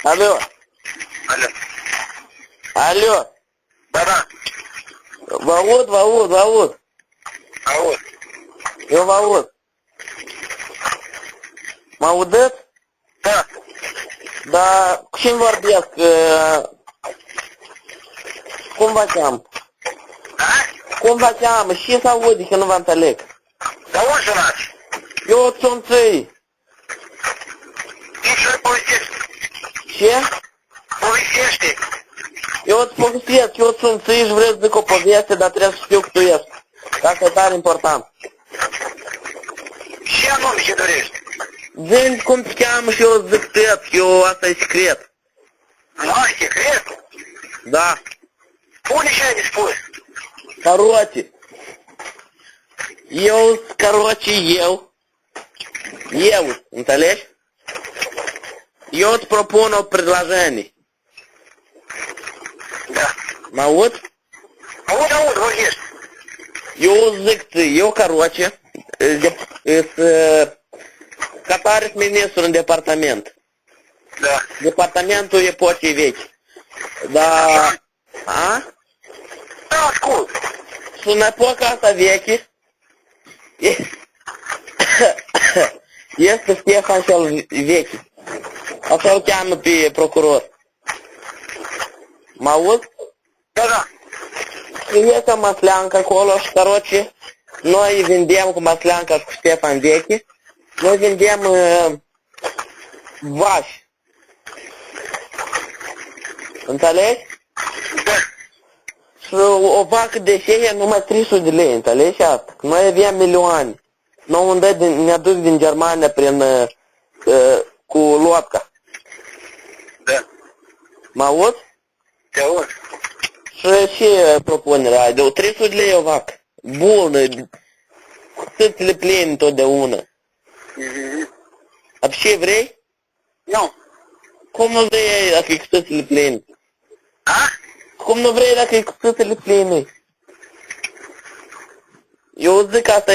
Алло. Алло. Алло. Да-да. Волод. А вот. Eu vă aud. Mă audeți? Da. Dar cu cine vorbesc? Cum vă cheamă? Da? Cum vă cheamă? Și să aude că nu vă înțeleg. Dar unde sunați? Eu sunt țăi. Nici nu povestești. Ce? Povestește. Eu îți povestesc, eu sunt țăi și vreau să zic o poveste, dar trebuie să știu că tu ești. Asta e tare important. Ce anume ce dorești? Zi cum te cheamă și eu zic tăt, eu asta e secret. Nu ai secret? Da. Pune ce ai de spus. Короче. Eu, înțelegi? Eu îți propun o предложение. Da. Mă aud? Aud, vorbești. Eu zic ție, eu, короче, Qatar e ministru în departament. Da. Departamentul epocii vechi. Da. A? Da, ascult. Și în epoca asta veche este Ștefan cel vechi. Așa îl cheamă pe procuror. Mă auzi? Da, da. Și este Masleanca acolo și, короче, noi vindem cu Masleanca și cu Ștefan vechi. Noi vindem vași. Înțelegi? Da. Și o vacă de șeie numai 300 de lei, înțelegi asta? Că noi avem milioane. Noi unde ne duc din Germania prin cu lodca. Da. Mă auzi? Te aud. Și ce propunerea ai? De 300 de lei o vacă. Bună, cu tâțile pline totdeauna. Dar ce vrei? Nu. Cum nu vrei dacă e cu tâțile pline? A? Cum nu vrei dacă e cu tâțile pline? Eu zic că asta e